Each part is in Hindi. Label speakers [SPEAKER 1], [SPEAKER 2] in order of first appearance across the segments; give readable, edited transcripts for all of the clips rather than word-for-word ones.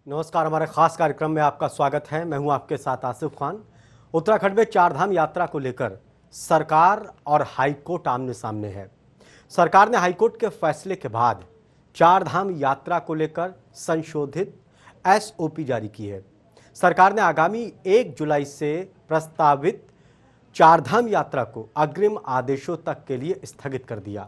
[SPEAKER 1] नमस्कार, हमारे खास कार्यक्रम में आपका स्वागत है। मैं हूं आपके साथ आसिफ खान। उत्तराखंड में चारधाम यात्रा को लेकर सरकार और हाईकोर्ट आमने सामने है। सरकार ने हाईकोर्ट के फैसले के बाद चारधाम यात्रा को लेकर संशोधित एसओपी जारी की है। सरकार ने आगामी 1 जुलाई से प्रस्तावित चारधाम यात्रा को अग्रिम आदेशों तक के लिए स्थगित कर दिया।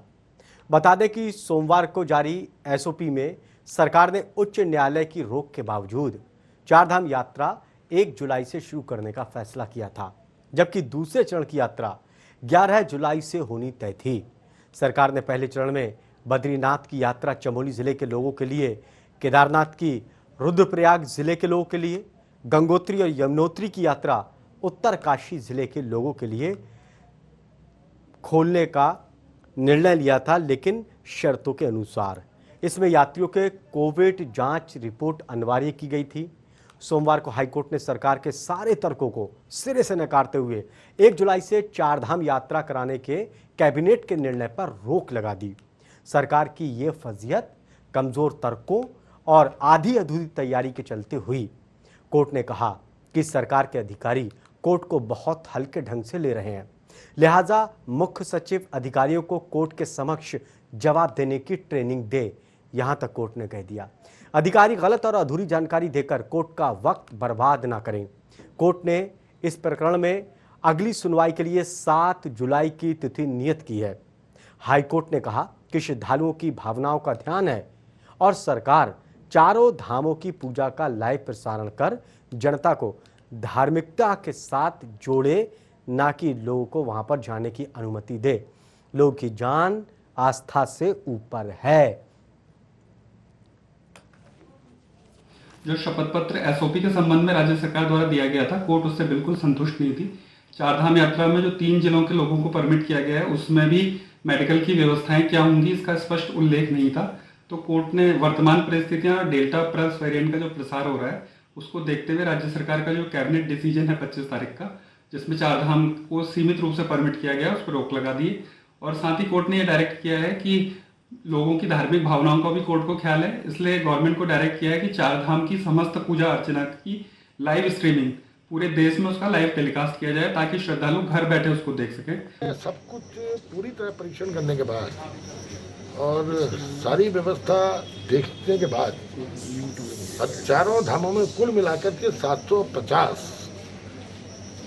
[SPEAKER 1] बता दें कि सोमवार को जारी एसओपी में सरकार ने उच्च न्यायालय की रोक के बावजूद चारधाम यात्रा 1 जुलाई से शुरू करने का फैसला किया था, जबकि दूसरे चरण की यात्रा 11 जुलाई से होनी तय थी। सरकार ने पहले चरण में बद्रीनाथ की यात्रा चमोली जिले के लोगों के लिए, केदारनाथ की रुद्रप्रयाग जिले के लोगों के लिए, गंगोत्री और यमुनोत्री की यात्रा उत्तरकाशी जिले के लोगों के लिए खोलने का निर्णय लिया था, लेकिन शर्तों के अनुसार। इसमें यात्रियों के कोविड जांच रिपोर्ट अनिवार्य की गई थी। सोमवार को हाईकोर्ट ने सरकार के सारे तर्कों को सिरे से नकारते हुए 1 जुलाई से चारधाम यात्रा कराने के कैबिनेट के निर्णय पर रोक लगा दी। सरकार की ये फजीहत कमजोर तर्कों और आधी अधूरी तैयारी के चलते हुई। कोर्ट ने कहा कि सरकार के अधिकारी कोर्ट को बहुत हल्के ढंग से ले रहे हैं, लिहाजा मुख्य सचिव अधिकारियों को कोर्ट के समक्ष जवाब देने की ट्रेनिंग दे, यहां तक कोर्ट ने कह दिया। अधिकारी गलत और अधूरी जानकारी देकर कोर्ट का वक्त बर्बाद ना करें। कोर्ट ने इस प्रकरण में अगली सुनवाई के लिए 7 जुलाई की तिथि नियत की है। हाईकोर्ट ने कहा कि श्रद्धालुओं की भावनाओं का ध्यान है और सरकार चारों धामों की पूजा का लाइव प्रसारण कर जनता को धार्मिकता के साथ जोड़े, ना कि लोगों को वहां पर जाने की अनुमति दे। लोगों की जान आस्था से ऊपर है।
[SPEAKER 2] जो शपथ पत्र एसओपी के संबंध में राज्य सरकार द्वारा दिया गया था, कोर्ट उससे बिल्कुल संतुष्ट नहीं थी। चारधाम यात्रा में जो 3 जिलों के लोगों को परमिट किया गया है, उसमें भी मेडिकल की व्यवस्थाएं क्या होंगी, इसका स्पष्ट उल्लेख नहीं था। तो कोर्ट ने वर्तमान परिस्थितियां और डेल्टा प्लस वेरिएंट का जो प्रसार हो रहा है, उसको देखते हुए राज्य सरकार का जो कैबिनेट डिसीजन है 25 तारीख का, जिसमें चारधाम को सीमित रूप से परमिट किया गया, उस पर रोक लगा दी। और साथ ही कोर्ट ने यह डायरेक्ट किया है कि लोगों की धार्मिक भावनाओं का भी कोर्ट को ख्याल है, इसलिए गवर्नमेंट को डायरेक्ट किया है कि चारधाम की समस्त पूजा अर्चना की लाइव स्ट्रीमिंग पूरे देश में उसका लाइव टेलीकास्ट किया जाए, ताकि श्रद्धालु घर बैठे उसको देख सकें।
[SPEAKER 3] सब कुछ पूरी तरह परीक्षण करने के बाद और सारी व्यवस्था देखने के बाद चारों धामों में कुल मिलाकर के 750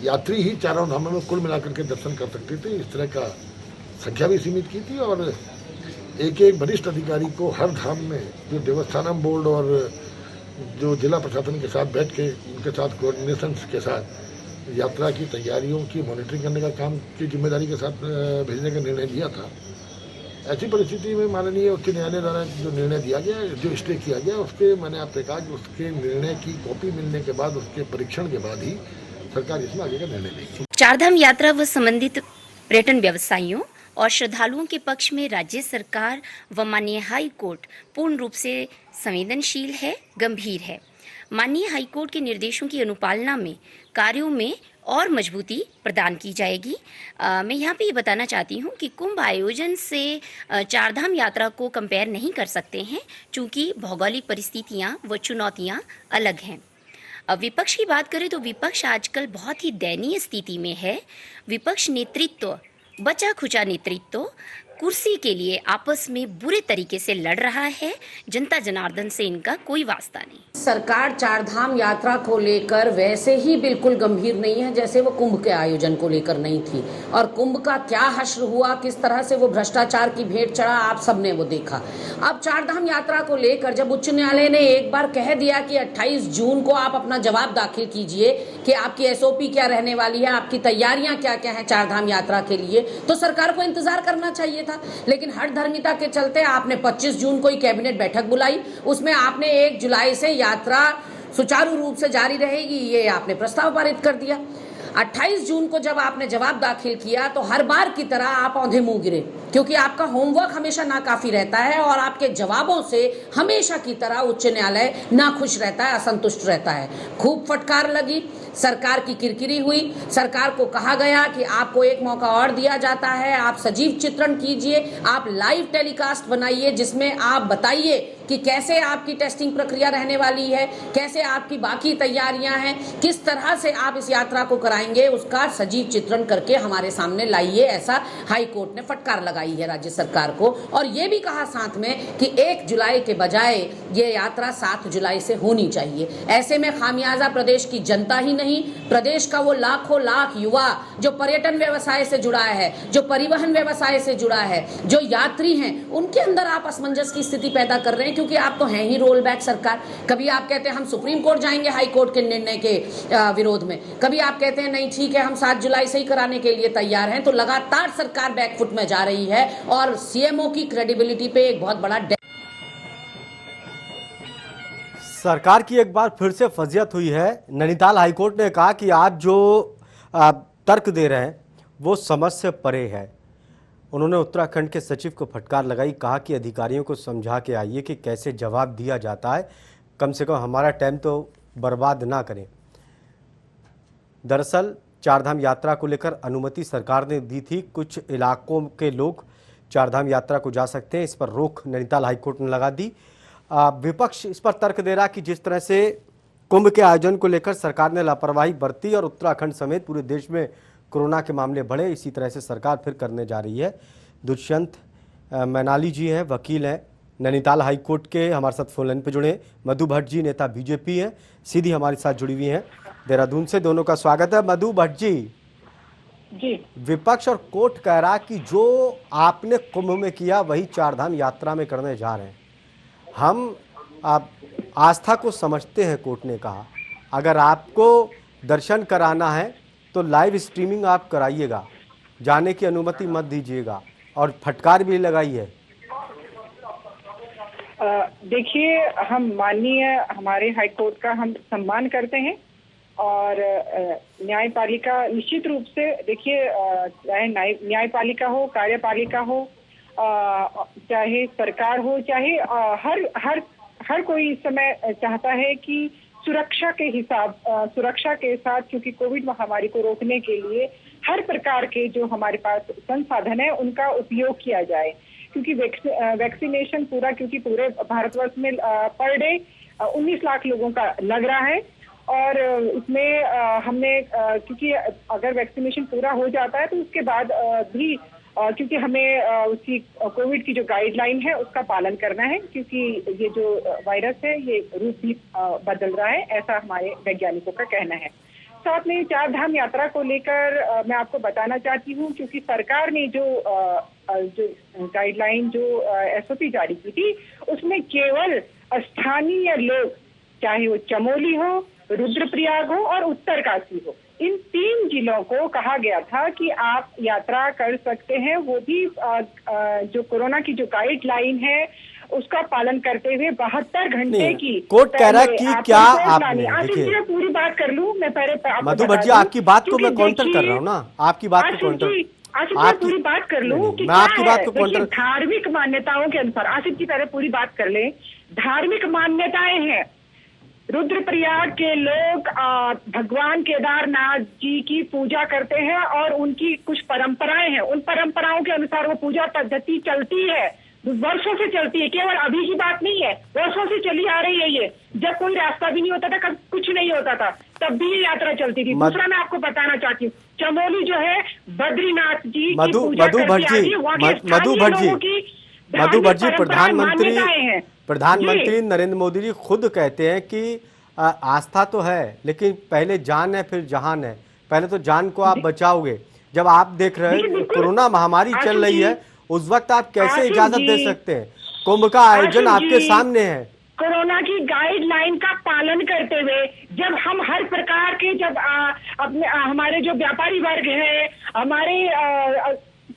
[SPEAKER 3] यात्री ही चारों धामों में कुल मिलाकर के दर्शन कर सकते थे। इस तरह का संख्या भी सीमित की थी और एक वरिष्ठ अधिकारी को हर धाम में जो देवस्थानम बोर्ड और जो जिला प्रशासन के साथ बैठ के उनके साथ कोऑर्डिनेशन के साथ यात्रा की तैयारियों की मॉनिटरिंग करने का काम की जिम्मेदारी के साथ भेजने का निर्णय लिया था। ऐसी परिस्थिति में माननीय उच्च न्यायालय द्वारा जो निर्णय दिया गया, जो स्टे किया गया, उसके मैंने आपसे कहा कि उसके निर्णय की कॉपी मिलने के बाद, उसके परीक्षण के बाद ही सरकार इसमें आगे का निर्णय लेगी।
[SPEAKER 4] चारधाम यात्रा व संबंधित पर्यटन व्यवसायियों और श्रद्धालुओं के पक्ष में राज्य सरकार व माननीय हाई कोर्ट पूर्ण रूप से संवेदनशील है, गंभीर है। माननीय हाई कोर्ट के निर्देशों की अनुपालना में कार्यों में और मजबूती प्रदान की जाएगी। मैं यहाँ पे ये बताना चाहती हूँ कि कुंभ आयोजन से चारधाम यात्रा को कंपेयर नहीं कर सकते हैं, चूँकि भौगोलिक परिस्थितियाँ व चुनौतियाँ अलग हैं। अब विपक्ष की बात करें तो विपक्ष आजकल बहुत ही दयनीय स्थिति में है। विपक्ष नेतृत्व, बचा खुचा नेतृत्व कुर्सी के लिए आपस में बुरे तरीके से लड़ रहा है। जनता जनार्दन से इनका कोई वास्ता नहीं।
[SPEAKER 5] सरकार चारधाम यात्रा को लेकर वैसे ही बिल्कुल गंभीर नहीं है जैसे वो कुंभ के आयोजन को लेकर नहीं थी। और कुंभ का क्या हश्र हुआ, किस तरह से वो भ्रष्टाचार की भेंट चढ़ा, आप सबने वो देखा। अब चारधाम यात्रा को लेकर जब उच्च न्यायालय ने एक बार कह दिया कि 28 जून को आप अपना जवाब दाखिल कीजिए कि आपकी एसओपी क्या रहने वाली है, आपकी तैयारियां क्या क्या है चारधाम यात्रा के लिए, तो सरकार को इंतजार करना चाहिए था। लेकिन हर धर्मिता के चलते आपने 25 जून को ही कैबिनेट बैठक बुलाई, उसमें आपने 1 जुलाई से यात्रा सुचारू रूप से जारी रहेगी ये आपने प्रस्ताव पारित कर दिया। 28 जून को जब आपने जवाब दाखिल किया तो हर बार की तरह आप औंधे मुंह गिरे, क्योंकि आपका होमवर्क हमेशा नाकाफी रहता है और आपके जवाबों से हमेशा की तरह उच्च न्यायालय नाखुश रहता है, असंतुष्ट रहता है। खूब फटकार लगी, सरकार की किरकिरी हुई, सरकार को कहा गया कि आपको एक मौका और दिया जाता है, आप सजीव चित्रण कीजिए, आप लाइव टेलीकास्ट बनाइए जिसमें आप बताइए कि कैसे आपकी टेस्टिंग प्रक्रिया रहने वाली है, कैसे आपकी बाकी तैयारियां हैं, किस तरह से आप इस यात्रा को कराएंगे, उसका सजीव चित्रण करके हमारे सामने लाइए, ऐसा हाई कोर्ट ने फटकार लगाई है राज्य सरकार को। और ये भी कहा साथ में कि 1 जुलाई के बजाय ये यात्रा 7 जुलाई से होनी चाहिए। ऐसे में खामियाजा प्रदेश की जनता ही नहीं, प्रदेश का वो लाखों लाख युवा जो पर्यटन व्यवसाय से जुड़ा है, जो परिवहन व्यवसाय से जुड़ा है, जो यात्री हैं, उनके अंदर आप असमंजस की स्थिति पैदा कर रहे हैं। क्योंकि आप तो हैं ही रोल बैक सरकार। कभी आप कहते हैं हम सुप्रीम कोर्ट जाएंगे हाई कोर्ट के निर्णय के विरोध में, कभी आप कहते हैं नहीं ठीक है हम 7 जुलाई से ही कराने के लिए तैयार हैं। तो लगातार सरकार बैकफुट में जा रही है और सीएमओ की क्रेडिबिलिटी पे एक बहुत बड़ा
[SPEAKER 1] सरकार की एक बार फिर से फजियत हुई है। नैनीताल हाईकोर्ट ने कहा कि आप जो तर्क दे रहे हैं वो समझ से परे है। उन्होंने उत्तराखंड के सचिव को फटकार लगाई, कहा कि अधिकारियों को समझा के आइए कि कैसे जवाब दिया जाता है, कम से कम हमारा टाइम तो बर्बाद ना करें। दरअसल चारधाम यात्रा को लेकर अनुमति सरकार ने दी थी, कुछ इलाकों के लोग चारधाम यात्रा को जा सकते हैं, इस पर रोक नैनीताल हाईकोर्ट ने लगा दी। विपक्ष इस पर तर्क दे रहा कि जिस तरह से कुंभ के आयोजन को लेकर सरकार ने लापरवाही बरती और उत्तराखंड समेत पूरे देश में कोरोना के मामले बढ़े, इसी तरह से सरकार फिर करने जा रही है। दुष्यंत मैनाली जी हैं, वकील हैं, नैनीताल हाईकोर्ट के, हमारे साथ फोन लाइन पर जुड़े। मधु भट्ट जी नेता बीजेपी हैं, सीधी हमारे साथ जुड़ी हुई हैं देहरादून से। दोनों का स्वागत है। मधु भट्ट जी, विपक्ष और कोर्ट कह रहा कि जो आपने कुंभ में किया वही चारधाम यात्रा में करने जा रहे हैं। हम आप आस्था को समझते हैं, कोर्ट ने कहा अगर आपको दर्शन कराना है तो लाइव स्ट्रीमिंग आप कराइएगा, जाने की अनुमति मत दीजिएगा, और फटकार भी लगाई है।
[SPEAKER 6] देखिए, हम माननीय हमारे हाई कोर्ट का हम सम्मान करते हैं और न्यायपालिका निश्चित रूप से, देखिए चाहे न्यायपालिका हो, कार्यपालिका हो, चाहे सरकार हो, चाहे हर कोई इस समय चाहता है कि सुरक्षा के साथ, क्योंकि कोविड महामारी को रोकने के लिए हर प्रकार के जो हमारे पास संसाधन है उनका उपयोग किया जाए। क्योंकि वैक्सीनेशन क्योंकि पूरे भारतवर्ष में पर डे 19 लाख लोगों का लग रहा है और इसमें हमने क्योंकि अगर वैक्सीनेशन पूरा हो जाता है तो उसके बाद भी क्योंकि हमें उसकी कोविड की जो गाइडलाइन है उसका पालन करना है, क्योंकि ये जो वायरस है ये रूप भी बदल रहा है, ऐसा हमारे वैज्ञानिकों का कहना है। साथ में चारधाम यात्रा को लेकर मैं आपको बताना चाहती हूँ, क्योंकि सरकार ने जो गाइडलाइन जो एसओपी जारी की थी उसमें केवल स्थानीय लोग, चाहे वो चमोली हो, रुद्रप्रयाग हो और उत्तरकाशी हो, इन 3 जिलों को कहा गया था कि आप यात्रा कर सकते हैं, वो भी जो कोरोना की जो गाइडलाइन है उसका पालन करते हुए 72 घंटे की।
[SPEAKER 1] कोर्ट कह रहा है कि क्या आपने,
[SPEAKER 6] देखिए पूरी बात कर लूं मैं पहले।
[SPEAKER 1] मधु भट्ट जी, आपकी बात को मैं काउंटर कर रहा हूँ ना, आपकी बात को काउंटर,
[SPEAKER 6] आसिफ पूरी बात कर लूं कि
[SPEAKER 1] मैं आपकी बात को काउंटर।
[SPEAKER 6] धार्मिक मान्यताओं के अनुसार, आसिफ जी पहले पूरी बात कर ले। धार्मिक मान्यताएं हैं, रुद्रप्रयाग के लोग भगवान केदारनाथ जी की पूजा करते हैं और उनकी कुछ परंपराएं हैं, उन परंपराओं के अनुसार वो पूजा पद्धति चलती है, वर्षों से चलती है, केवल अभी की बात नहीं है, वर्षों से चली आ रही है। ये जब कोई रास्ता भी नहीं होता था, कब कुछ नहीं होता था, तब भी ये यात्रा चलती थी। दूसरा मैं आपको बताना चाहती हूँ, चमोली जो है बद्रीनाथ जी की पूजा करके आती है, वहाँ के स्थानीय लोगों की
[SPEAKER 1] मधु भट्ट जी, प्रधानमंत्री नरेंद्र मोदी जी खुद कहते हैं कि आस्था तो है लेकिन पहले जान है फिर जहान है। पहले तो जान को आप बचाओगे, जब आप देख रहे हैं कोरोना महामारी चल रही है उस वक्त आप कैसे इजाजत दे सकते हैं? कुंभ का आयोजन आपके सामने है।
[SPEAKER 6] कोरोना की गाइडलाइन का पालन करते हुए जब हम हर प्रकार के, जब अपने हमारे जो व्यापारी वर्ग है, हमारे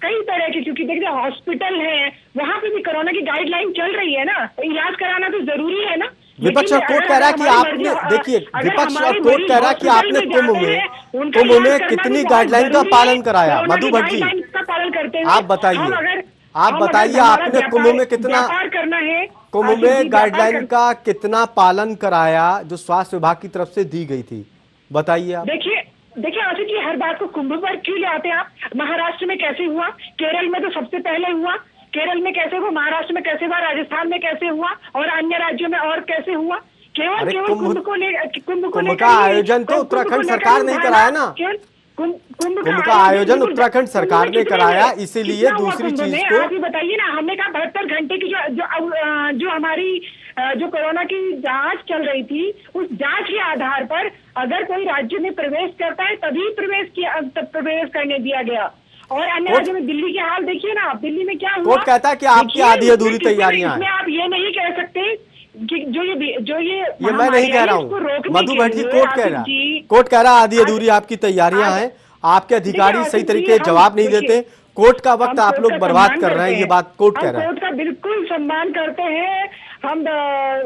[SPEAKER 6] कई तरह के, क्योंकि देखिए हॉस्पिटल है, वहाँ पे भी कोरोना की गाइडलाइन चल रही है ना, तो इलाज कराना तो जरूरी है ना।
[SPEAKER 1] विपक्ष और कोर्ट कह रहा है कि आपने, देखिए विपक्ष और कोर्ट कह रहा है कि आपने कुंभ में कितनी गाइडलाइन का पालन कराया। मधु भट्ट जी, आप बताइए आपने कुंभ में कितना
[SPEAKER 6] करना है,
[SPEAKER 1] कुंभ में गाइडलाइन का कितना पालन कराया जो स्वास्थ्य विभाग की तरफ से दी गई थी, बताइए आप।
[SPEAKER 6] देखिए आसिफ जी, हर बात को कुंभ पर क्यों ले आते हैं आप? महाराष्ट्र में कैसे हुआ, केरल में तो सबसे पहले हुआ, केरल में कैसे हुआ, महाराष्ट्र में कैसे हुआ, राजस्थान में कैसे हुआ और अन्य राज्यों में और कैसे हुआ? केवल
[SPEAKER 1] अरे
[SPEAKER 6] केवल कुंभ
[SPEAKER 1] कुंभ का आयोजन तो उत्तराखंड सरकार नहीं कराया ना। कुंभ का आयोजन उत्तराखंड सरकार ने कराया, इसीलिए दूसरी चीज को
[SPEAKER 6] आप ही बताइए ना। हमने कहा 72 घंटे की जो हमारी जो कोरोना की जांच चल रही थी, उस जांच के आधार पर अगर कोई राज्य में प्रवेश करता है तभी प्रवेश करने दिया गया। और अन्य राज्यों में, दिल्ली के हाल देखिए ना आप, दिल्ली में क्या हुआ।
[SPEAKER 1] कोर्ट कहता है कि आपकी आधी अधूरी तैयारियां हैं।
[SPEAKER 6] आप ये नहीं कह सकते कि जो ये
[SPEAKER 1] मैं नहीं कह रहा हूँ, मधु भट्टी कोर्ट कह रहा है, कोर्ट कह रहा है आधी अधूरी आपकी तैयारियां हैं, आपके अधिकारी सही तरीके जवाब नहीं देते, कोर्ट का वक्त आप लोग बर्बाद कर रहे हैं, ये बात कोर्ट कह रहा है।
[SPEAKER 6] कोर्ट का बिल्कुल सम्मान करते हैं हम।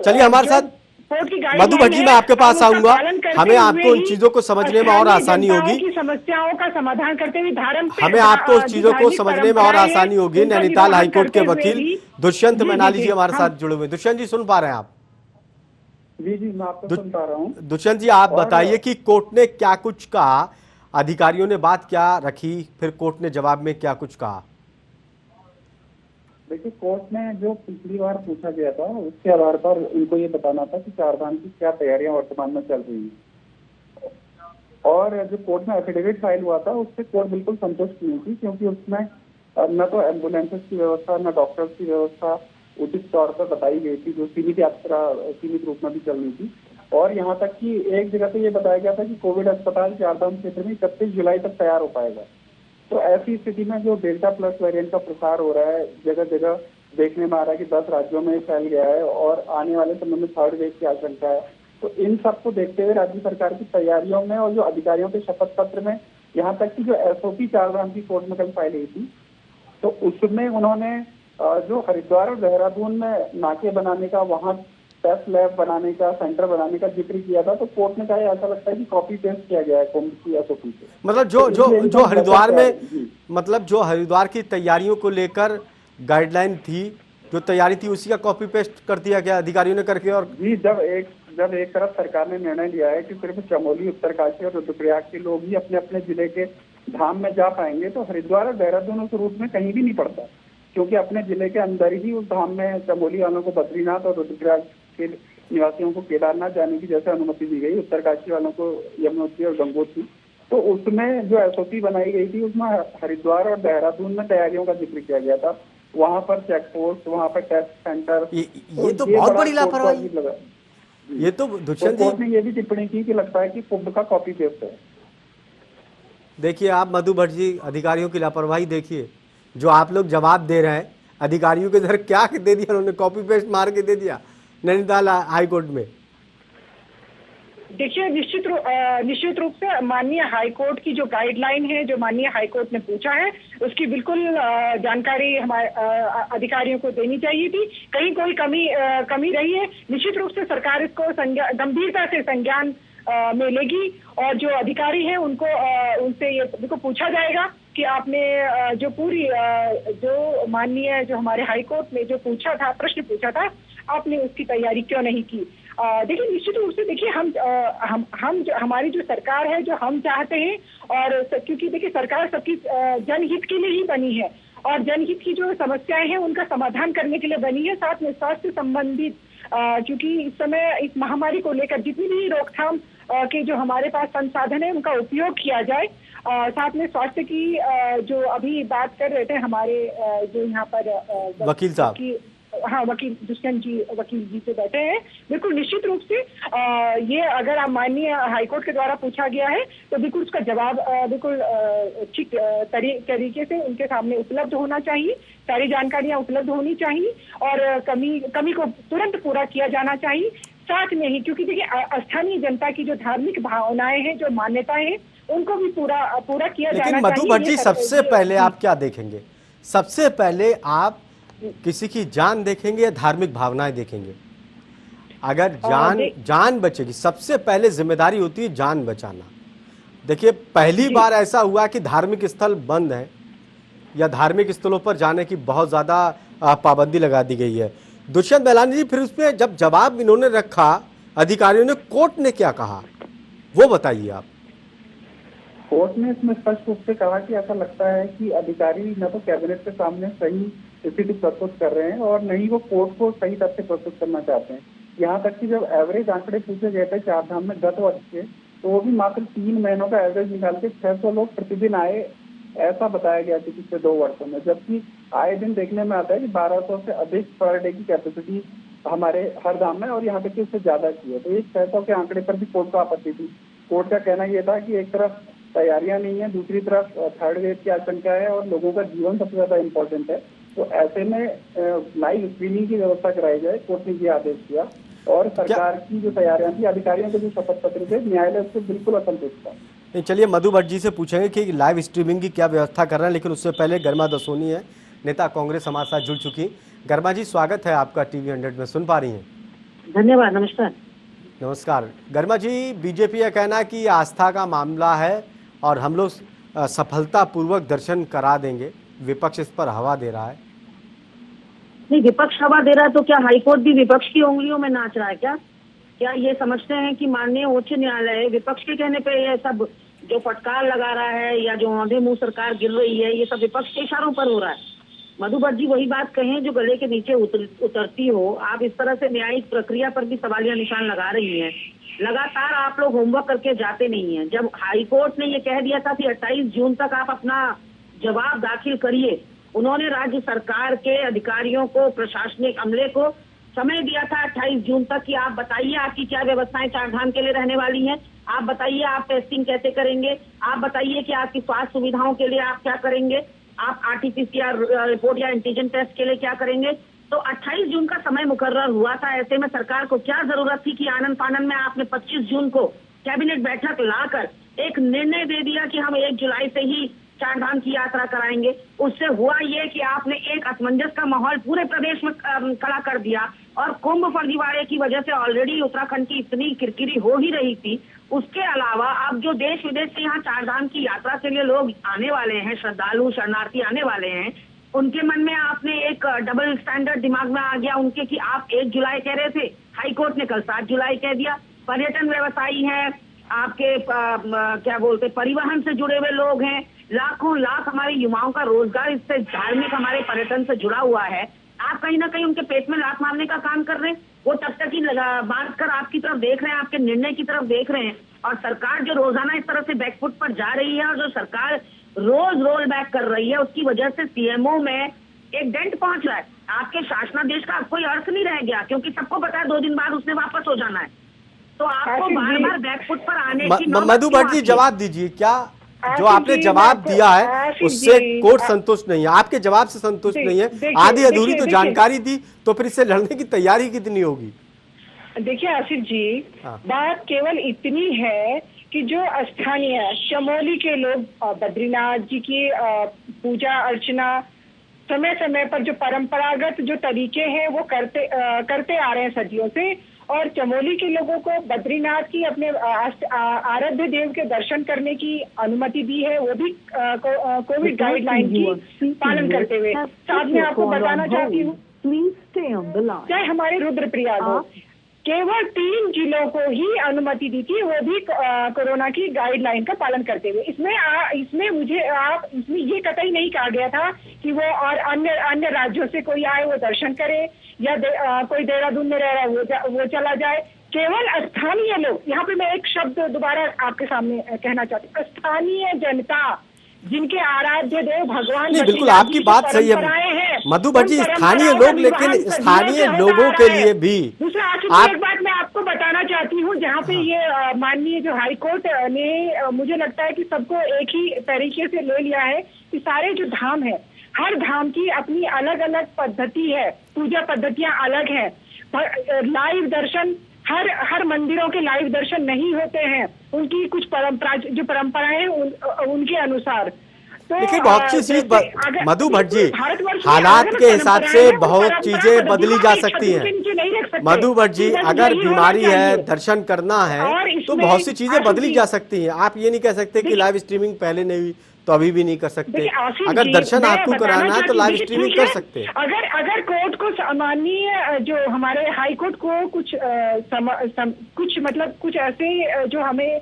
[SPEAKER 1] चलिए हमारे साथ मधु भट्टी, मैं आपके पास आऊंगा, हमें आपको उन चीजों को समझने में और आसानी होगी,
[SPEAKER 6] समस्याओं का समाधान करते हुए धर्म,
[SPEAKER 1] हमें आपको उस चीजों को समझने में और आसानी होगी। नैनीताल हाईकोर्ट के वकील दुष्यंत मैनाली जी हमारे साथ जुड़े हुए। दुष्यंत जी सुन पा रहे हैं आप?
[SPEAKER 7] जी मैं आपको सुन पा रहा हूँ।
[SPEAKER 1] दुष्यंत जी आप बताइए कि कोर्ट ने क्या कुछ कहा, अधिकारियों ने बात क्या रखी, फिर कोर्ट ने जवाब में क्या कुछ कहा?
[SPEAKER 7] देखिए, कोर्ट ने जो पिछली बार पूछा गया था उसके आधार पर उनको ये बताना था कि चारधाम की क्या तैयारियां वर्तमान में चल रही हैं। और जो कोर्ट में एफिडेविट फाइल हुआ था उससे कोर्ट बिल्कुल संतुष्ट नहीं थी, क्योंकि उसमें न तो एम्बुलेंसेस की व्यवस्था न डॉक्टर्स की व्यवस्था उचित तौर पर बताई गई थी, जो सीमित रूप में भी चल रही थी। और यहाँ तक कि एक जगह पे ये बताया गया था कि कोविड अस्पताल चारधाम क्षेत्र में 31 जुलाई तक तैयार हो पाएगा। तो ऐसी स्थिति में जो डेल्टा प्लस वेरिएंट का प्रसार हो रहा है, जगह जगह देखने में आ रहा है कि 10 राज्यों में फैल गया है और आने वाले समय में थर्ड वेव की आशंका है। तो इन सब को देखते हुए राज्य सरकार की तैयारियों में और जो अधिकारियों के शपथ पत्र में, यहाँ तक कि जो SOP चारधाम की कोर्ट में कल फाइल हुई थी, तो उसमें उन्होंने जो हरिद्वार और देहरादून में नाके बनाने का, वहाँ टेस्ट लैब बनाने का, सेंटर बनाने का जिक्र किया था। तो कोर्ट ने कहा ऐसा लगता है कि कॉपी पेस्ट किया गया है कुंभ की SOP से।
[SPEAKER 1] मतलब जो हरिद्वार में, मतलब जो हरिद्वार की तैयारियों को लेकर गाइडलाइन थी, जो तैयारी थी, उसी का कॉपी पेस्ट कर दिया गया अधिकारियों ने करके। और
[SPEAKER 7] जी, जब एक तरफ सरकार ने निर्णय लिया है कि सिर्फ चमोली, उत्तरकाशी और रुद्रप्रयाग के लोग ही अपने अपने जिले के धाम में जा पाएंगे, तो हरिद्वार और देहरादून उस रूट में कहीं भी नहीं पड़ता, क्योंकि अपने जिले के अंदर ही उस धाम में चमोली वालों को बद्रीनाथ और रुद्रप्रयाग के निवासियों को केदारनाथ जाने की जैसे अनुमति दी गई, उत्तरकाशी वालों को यमुनोत्री और गंगोत्री। तो उसमें जो SOP बनाई गई थी उसमें हरिद्वार और देहरादून में तैयारियों का जिक्र किया गया था। वहाँ पर चेक पोस्ट, वहाँ पर टेस्ट सेंटर,
[SPEAKER 1] ये तो बहुत बड़ी लापरवाही लगा। ये तो दुष्यंत
[SPEAKER 7] कोर्ट ने ये भी टिप्पणी की कि लगता है कि कुंभ का कॉपी पेस्ट है।
[SPEAKER 1] देखिए आप मधु भट्ट जी, अधिकारियों की लापरवाही देखिए, जो आप लोग जवाब दे रहे हैं, अधिकारियों के इधर क्या दे दिया उन्होंने, कॉपी पेस्ट मार के दे दिया नैनीताल हाईकोर्ट में।
[SPEAKER 6] देखिए निश्चित रूप से माननीय हाईकोर्ट की जो गाइडलाइन है, जो माननीय हाईकोर्ट ने पूछा है, उसकी बिल्कुल जानकारी हमारे अधिकारियों को देनी चाहिए थी। कहीं कोई कमी रही है, निश्चित रूप से सरकार इसको गंभीरता से संज्ञान में लेगी और जो अधिकारी हैं उनसे ये उनको पूछा जाएगा कि आपने जो पूरी जो माननीय जो हमारे हाईकोर्ट ने जो पूछा था, प्रश्न पूछा था, आपने उसकी तैयारी क्यों नहीं की। देखिए निश्चित रूप से देखिए हम हमारी जो सरकार है, जो हम चाहते हैं, और क्योंकि देखिए सरकार सबकी जनहित के लिए ही बनी है और जनहित की जो समस्याएं हैं उनका समाधान करने के लिए बनी है। साथ में स्वास्थ्य संबंधित, क्योंकि इस समय इस महामारी को लेकर जितनी भी रोकथाम के जो हमारे पास संसाधन है उनका उपयोग किया जाए। साथ में स्वास्थ्य की जो अभी बात कर रहे थे हमारे जो यहाँ पर
[SPEAKER 1] वकील साहब,
[SPEAKER 6] हाँ वकील दुष्यंत जी वकील जी से बैठे हैं, बिल्कुल निश्चित रूप से ये अगर आप माननीय हाईकोर्ट के द्वारा पूछा गया है तो बिल्कुल उसका जवाब बिल्कुल ठीक तरीके से उनके सामने उपलब्ध होना चाहिए, सारी जानकारियां उपलब्ध होनी चाहिए और कमी को तुरंत पूरा किया जाना चाहिए। साथ में ही क्योंकि देखिए स्थानीय जनता की जो धार्मिक भावनाएं हैं, जो मान्यताएं हैं, उनको भी पूरा किया जाना चाहिए।
[SPEAKER 1] लेकिन मधु भट्ट जी, सबसे पहले आप क्या देखेंगे? सबसे पहले आप किसी की जान देखेंगे या धार्मिक भावनाएं देखेंगे? अगर जान बचेगी, सबसे पहले जिम्मेदारी होती है जान बचाना। देखिए पहली बार ऐसा हुआ कि धार्मिक स्थल बंद है या धार्मिक स्थलों पर जाने की बहुत ज्यादा पाबंदी लगा दी गई है। दुष्यंत मैनाली जी, फिर उसमें जब जवाब इन्होंने रखा अधिकारियों ने, कोर्ट ने क्या कहा वो बताइए आप।
[SPEAKER 7] कोर्ट ने इसमें स्पष्ट रूप से कहा कि ऐसा लगता है कि अधिकारी न तो कैबिनेट के सामने सही स्थिति प्रस्तुत कर रहे हैं और न ही वो कोर्ट को सही तथ्य प्रस्तुत करना चाहते हैं। यहाँ तक कि जब एवरेज आंकड़े पूछे गए थे चार धाम में गत वर्ष के, तो वो भी मात्र 3 महीनों का एवरेज निकाल के 600 लोग प्रतिदिन आए, ऐसा बताया गया था पिछले 2 वर्षों में। जबकि आए दिन देखने में आता है कि 1200 से अधिक पर डे की कैपेसिटी हमारे हर धाम में, और यहाँ तक कि उससे ज्यादा की है। तो ये 600 के आंकड़े पर भी कोर्ट को आपत्ति थी। कोर्ट का कहना यह था कि एक तरफ तैयारियां नहीं है, दूसरी तरफ थर्ड वेव की आशंका है और लोगों का जीवन सबसे ज्यादा इम्पोर्टेंट है। तो ऐसे में लाइव स्क्रीनिंग की व्यवस्था कराई जाए, कोर्ट ने ये आदेश दिया। और सरकार की जो तैयारियां थी, अधिकारियों के जो शपथ पत्र थे, न्यायालय उससे बिल्कुल असंतुष्ट था।
[SPEAKER 1] चलिए मधु भट्ट जी से पूछेंगे कि लाइव स्ट्रीमिंग की क्या व्यवस्था कर रहे हैं, लेकिन उससे पहले गरिमा दसोनी है, नेता कांग्रेस हमारे साथ जुड़ चुकी। गरिमा जी, स्वागत है आपका टीवी 100 में। सुन पा रही हैं?
[SPEAKER 5] धन्यवाद, नमस्कार।
[SPEAKER 1] नमस्कार गरिमा जी, बीजेपी का कहना है कि आस्था का मामला है और हम लोग सफलतापूर्वक दर्शन करा देंगे, विपक्ष इस पर हवा दे रहा है।
[SPEAKER 5] नहीं, विपक्ष हवा दे रहा है तो क्या हाईकोर्ट भी विपक्ष की उंगलियों में नाच रहा है क्या? क्या ये समझते हैं कि माननीय उच्च न्यायालय विपक्ष के कहने पे ये सब जो फटकार लगा रहा है या जो आधे मुंह सरकार गिर रही है, ये सब विपक्ष के इशारों पर हो रहा है? मधु भट्ट जी वही बात कहें जो गले के नीचे उतरती हो। आप इस तरह से न्यायिक प्रक्रिया पर भी सवालिया निशान लगा रही हैं। लगातार आप लोग होमवर्क करके जाते नहीं हैं। जब हाईकोर्ट ने ये कह दिया था कि 28 जून तक आप अपना जवाब दाखिल करिए, उन्होंने राज्य सरकार के अधिकारियों को, प्रशासनिक अमले को समय दिया था 28 जून तक कि आप बताइए आपकी क्या व्यवस्थाएं चारधाम के लिए रहने वाली हैं, आप बताइए आप टेस्टिंग कैसे करेंगे, आप बताइए कि आपकी स्वास्थ्य सुविधाओं के लिए आप क्या करेंगे, आप आरटीपीसीआर रिपोर्ट या एंटीजन टेस्ट के लिए क्या करेंगे। तो 28 जून का समय मुकर्रर हुआ था। ऐसे में सरकार को क्या जरूरत थी कि आनन फानन में आपने 25 जून को कैबिनेट बैठक लाकर एक निर्णय दे दिया कि हम 1 जुलाई से ही चारधाम की यात्रा कराएंगे। उससे हुआ ये कि आपने एक असमंजस का माहौल पूरे प्रदेश में खड़ा कर दिया और कुंभ फर्जीवाड़े की वजह से ऑलरेडी उत्तराखंड की इतनी किरकिरी हो ही रही थी। उसके अलावा अब जो देश विदेश से यहाँ चारधाम की यात्रा के लिए लोग आने वाले हैं, श्रद्धालु शरणार्थी आने वाले हैं, उनके मन में आपने एक डबल स्टैंडर्ड दिमाग में आ गया उनके कि आप 1 जुलाई कह रहे थे, हाईकोर्ट ने कल 7 जुलाई कह दिया। पर्यटन व्यवसायी है, आपके क्या बोलते परिवहन से जुड़े हुए लोग हैं, लाखों लाख हमारे युवाओं का रोजगार इससे धार्मिक हमारे पर्यटन से जुड़ा हुआ है। आप कहीं ना कहीं उनके पेट में लात मारने का काम कर रहे हैं। वो तब तक ही बात कर आपकी तरफ देख रहे हैं, आपके निर्णय की तरफ देख रहे हैं। और सरकार जो रोजाना इस तरह से बैकफुट पर जा रही है और जो सरकार रोज रोल बैक कर रही है, उसकी वजह से सीएमओ में एक डेंट पहुंच रहा है। आपके शासनादेश का अब कोई अर्थ नहीं रह गया, क्योंकि सबको पता है 2 दिन बाद उसने वापस हो जाना है। तो आपको बार बार बैकफुट पर आने की
[SPEAKER 1] मधु भट्ट जी जवाब दीजिए, क्या जो आपने जवाब दिया है उससे कोर्ट संतुष्ट नहीं है? आपके जवाब से संतुष्ट नहीं है, आधी अधूरी तो जानकारी दी, तो फिर इससे लड़ने की तैयारी कितनी होगी?
[SPEAKER 6] देखिए आसिफ जी, बात केवल इतनी है कि जो स्थानीय चमोली के लोग बद्रीनाथ जी की पूजा अर्चना समय समय पर जो परंपरागत जो तरीके हैं वो करते आ रहे हैं सदियों से, और चमोली के लोगों को बद्रीनाथ की अपने आराध्य देव के दर्शन करने की अनुमति दी है, वो भी कोविड गाइडलाइन की पालन करते हुए। साथ में आपको बताना चाहती हूँ, चाहे हमारे रुद्रप्रयाग हो, केवल 3 जिलों को ही अनुमति दी थी, वो भी कोरोना की गाइडलाइन का पालन करते हुए। इसमें ये कतई नहीं कहा गया था कि वो और अन्य राज्यों से कोई आए वो दर्शन करे, या कोई देहरादून में रह रहा है वो चला जाए। केवल स्थानीय लोग, यहाँ पे मैं एक शब्द दोबारा आपके सामने कहना चाहती हूँ, स्थानीय जनता जिनके आराध्य देव भगवान,
[SPEAKER 1] नहीं बिल्कुल आपकी बात सही है मधु भट्ट जी, स्थानीय लोग, लेकिन स्थानीय लोगों के लिए भी
[SPEAKER 6] दूसरा एक बात मैं आपको बताना चाहती हूँ, जहाँ पे ये माननीय जो हाईकोर्ट ने मुझे लगता है कि सबको एक ही तरीके से ले लिया है कि सारे जो धाम है, हर धाम की अपनी अलग अलग पद्धति है, पूजा पद्धतियां अलग है। लाइव दर्शन हर मंदिरों के लाइव दर्शन नहीं होते हैं, उनकी कुछ परंपराएं उनके अनुसार। तो
[SPEAKER 1] देखिए बहुत सी चीज मधु भट्ट जी, हालात के हिसाब से बहुत चीजें बदली जा सकती हैं। मधु भट्ट जी, अगर बीमारी है, दर्शन करना है, तो बहुत सी चीजें बदली जा सकती हैं। आप ये नहीं कह सकते कि लाइव स्ट्रीमिंग पहले नहीं हुई तो अभी भी नहीं कर सकते। अगर दर्शन आपको कराना है तो लाइव स्ट्रीमिंग कर सकते हैं।
[SPEAKER 6] अगर कोर्ट को माननीय जो हमारे हाई कोर्ट को कुछ ऐसे जो हमें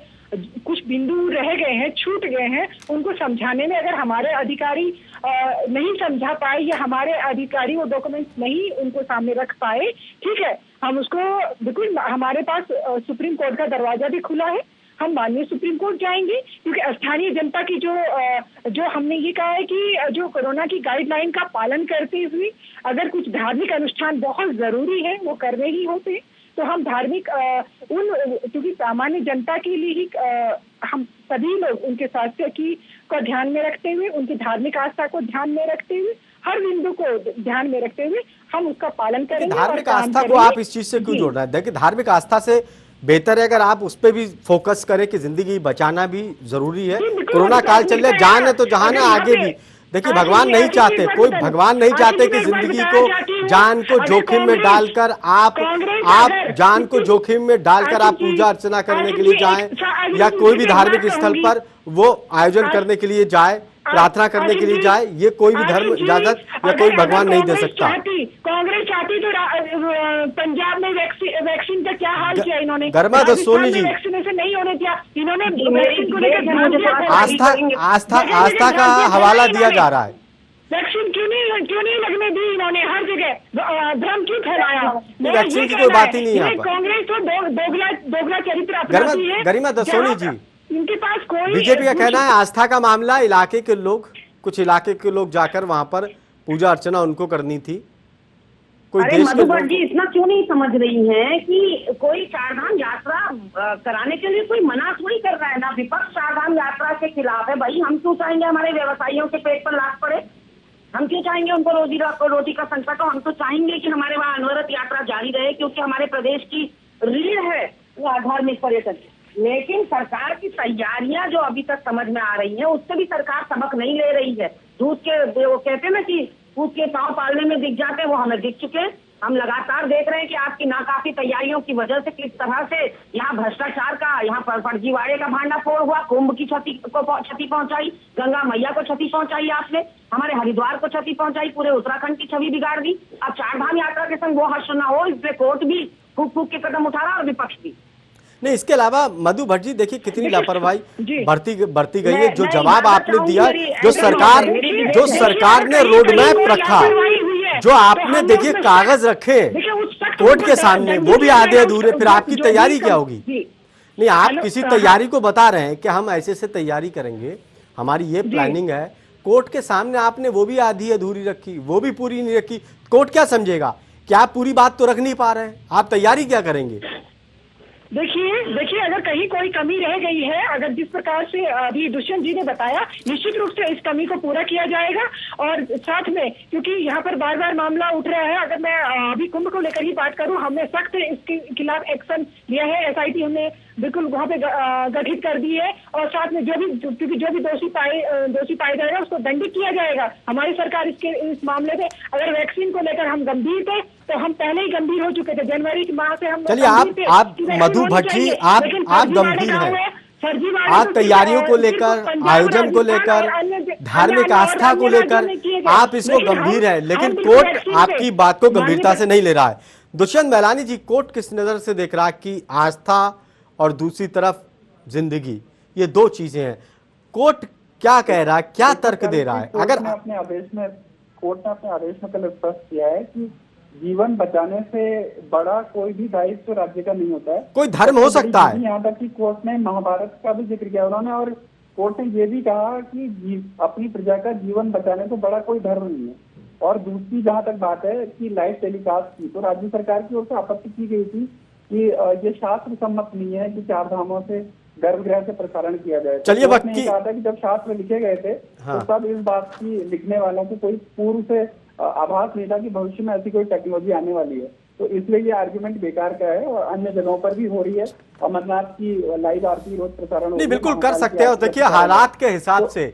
[SPEAKER 6] कुछ बिंदु रह गए हैं, छूट गए हैं, उनको समझाने में अगर हमारे अधिकारी नहीं समझा पाए या हमारे अधिकारी वो डॉक्यूमेंट्स नहीं उनको सामने रख पाए, ठीक है, हम उसको बिल्कुल, हमारे पास सुप्रीम कोर्ट का दरवाजा भी खुला है, हम माननीय सुप्रीम कोर्ट जाएंगे, क्योंकि स्थानीय जनता की जो हमने ये कहा है कि जो कोरोना की गाइडलाइन का पालन करते हुए अगर कुछ धार्मिक अनुष्ठान बहुत जरूरी है वो करने ही होते हैं, तो हम धार्मिक क्योंकि सामान्य जनता के लिए ही हम सभी लोग उनके स्वास्थ्य को ध्यान में रखते हुए, उनकी धार्मिक आस्था को ध्यान में रखते हुए, हर बिंदु को ध्यान में रखते हुए हम उसका पालन करेंगे।
[SPEAKER 1] धार्मिक आस्था को आप इस चीज से क्यों जोड़ रहे हैं? देखिए, धार्मिक आस्था से बेहतर है अगर आप उस पर भी फोकस करें कि जिंदगी बचाना भी जरूरी है। कोरोना काल चल रहा है, जान है तो जहान है, आगे भी देखिए भगवान नहीं चाहते, कोई भगवान नहीं चाहते कि जिंदगी को, जान को जोखिम में डालकर आप जान को जोखिम में डालकर आप पूजा अर्चना करने के लिए जाएं या कोई भी धार्मिक स्थल पर वो आयोजन करने के लिए जाए, प्रार्थना करने के लिए जाए, ये कोई भी धर्म इजाजत या कोई भगवान नहीं दे सकता।
[SPEAKER 6] कांग्रेस चाहती तो पंजाब में वैक्सीन का क्या हाल किया इन्होंने?
[SPEAKER 1] गर्मा दसोनी जी,
[SPEAKER 6] वैक्सीनेशन नहीं होने दिया इन्होंने, वैक्सीन को लेकर
[SPEAKER 1] आस्था का हवाला दिया जा रहा है।
[SPEAKER 6] वैक्सीन क्यों नहीं लगने दी इन्होंने? हर जगह भ्रम क्यों फैलाया?
[SPEAKER 1] वैक्सीन की कोई बात ही नहीं है।
[SPEAKER 6] कांग्रेस तो दोगला चरित्र अपनाती है।
[SPEAKER 1] गरिमा दसोनी जी,
[SPEAKER 6] इनके पास कोई,
[SPEAKER 1] बीजेपी का कहना है आस्था का मामला, इलाके के लोग, कुछ इलाके के लोग जाकर वहां पर पूजा अर्चना उनको करनी थी। कोई देश के
[SPEAKER 5] मधुकर जी इतना क्यों नहीं समझ रही हैं कि कोई चारधाम यात्रा कराने के लिए कोई मना थोड़ी कर रहा है ना। विपक्ष चारधाम यात्रा के खिलाफ है। भाई हम क्यों चाहेंगे हमारे व्यवसायियों के पेट पर लात पड़े? हम क्यों चाहेंगे उनको रोटी का संकट हो? हम तो चाहेंगे कि हमारे वहाँ अनवरत यात्रा जारी रहे, क्योंकि हमारे प्रदेश की रीढ़ है धार्मिक पर्यटन। लेकिन सरकार की तैयारियां जो अभी तक समझ में आ रही हैं, उससे भी सरकार सबक नहीं ले रही है। दूध के वो कहते हैं ना कि दूध के पांव पालने में दिख जाते हैं, वो हमें दिख चुके हैं। हम लगातार देख रहे हैं कि आपकी नाकाफी तैयारियों की वजह से किस तरह से यहाँ भ्रष्टाचार का, यहाँ पर फर्जीवाड़े का भांडाफोड़ हुआ, कुंभ की क्षति पहुंचाई, गंगा मैया को क्षति पहुंचाई आपने, हमारे हरिद्वार को क्षति पहुंचाई, पूरे उत्तराखंड की छवि बिगाड़ दी। अब चारधाम यात्रा के संग वो हर्ष न हो, इसलिए कोर्ट भी फूक फूक के कदम उठा रहा और विपक्ष भी
[SPEAKER 1] नहीं। इसके अलावा मधु भट्ट जी देखिए कितनी लापरवाही बरती गई है। जो जवाब आपने दिया, जो सरकार ने रोड मैप रखा, जो आपने देखिए कागज रखे कोर्ट के सामने, वो भी आधे अधूरे, फिर आपकी तैयारी क्या होगी? नहीं, आप किसी तैयारी को बता रहे हैं कि हम ऐसे से तैयारी करेंगे, हमारी ये प्लानिंग है। कोर्ट के सामने आपने वो भी आधी अधूरी रखी, वो भी पूरी नहीं रखी। कोर्ट क्या समझेगा कि आप पूरी बात तो रख नहीं पा रहे हैं, आप तैयारी क्या करेंगे?
[SPEAKER 6] देखिए अगर कहीं कोई कमी रह गई है, अगर जिस प्रकार से अभी दुष्यंत जी ने बताया, निश्चित रूप से इस कमी को पूरा किया जाएगा। और साथ में क्योंकि यहाँ पर बार बार मामला उठ रहा है, अगर मैं अभी कुंभ को लेकर ही बात करूँ, हमने सख्त इसके खिलाफ एक्शन लिया है। SIT हमने बिल्कुल वहाँ पे गठित कर दी है, और साथ में जो भी दोषी पाया जाएगा उसको दंडित किया जाएगा। हमारी सरकार इस मामले में, अगर वैक्सीन को लेकर हम गंभीर थे तो हम पहले ही गंभीर हो चुके थे। जनवरी के माह से हम,
[SPEAKER 1] चलिए आप मधु भट्ट जी, आप गंभीर हैं, आप तैयारियों को लेकर, आयोजन को लेकर, धार्मिक आस्था को लेकर आप इसको गंभीर है, लेकिन कोर्ट आपकी बात को गंभीरता से नहीं ले रहा है। दुष्यंत मैलानी जी, कोर्ट किस नजर से देख रहा है कि आस्था और दूसरी तरफ जिंदगी, ये दो चीजें हैं, कोर्ट क्या कह रहा है, क्या तर्क दे रहा है? अगर
[SPEAKER 7] कोर्ट ने अपने आदेश में कल स्पष्ट किया है कि जीवन बचाने से बड़ा कोई भी दायित्व राज्य का नहीं होता है।
[SPEAKER 1] कोई धर्म हो सकता है।
[SPEAKER 7] यहाँ तक कि कोर्ट ने महाभारत का भी जिक्र किया उन्होंने, और कोर्ट ने ये भी कहा कि अपनी प्रजा का जीवन बचाने से बड़ा कोई धर्म नहीं है। और दूसरी जहाँ तक बात है कि लाइव टेलीकास्ट की, तो राज्य सरकार की ओर से आपत्ति की गई थी कि ये शास्त्र सम्मत नहीं है कि चार धामों से गर्भगृह से प्रसारण किया जाए।
[SPEAKER 1] चलिए, वक्त की
[SPEAKER 7] कहा था कि जब शास्त्र लिखे गए थे तो तब इस बात की लिखने वालों को कोई पूर्व से आभास नहीं था कि भविष्य में ऐसी कोई टेक्नोलॉजी आने वाली है। तो इसलिए ये आर्गुमेंट बेकार का है, और अन्य जगहों पर भी हो रही है। अमरनाथ की लाइव आरती रोज प्रसारण
[SPEAKER 1] नहीं, बिल्कुल कर सकते हो। देखिए हालात के हिसाब से,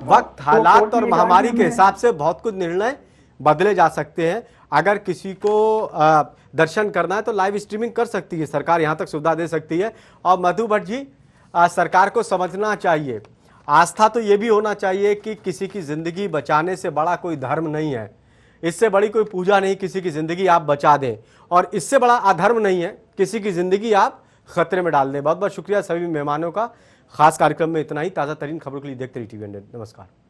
[SPEAKER 1] वक्त, हालात और महामारी के हिसाब से बहुत कुछ निर्णय बदले जा सकते हैं। अगर किसी को दर्शन करना है तो लाइव स्ट्रीमिंग कर सकती है सरकार, यहाँ तक सुविधा दे सकती है। और मधु भट्ट जी, सरकार को समझना चाहिए, आस्था तो ये भी होना चाहिए कि किसी की जिंदगी बचाने से बड़ा कोई धर्म नहीं है, इससे बड़ी कोई पूजा नहीं किसी की जिंदगी आप बचा दें, और इससे बड़ा अधर्म नहीं है किसी की जिंदगी आप खतरे में डाल दें। बहुत बहुत शुक्रिया सभी मेहमानों का। खास कार्यक्रम में इतना ही। ताज़ा तरीन खबरों के लिए देखते रहिए टीवी 100। नमस्कार।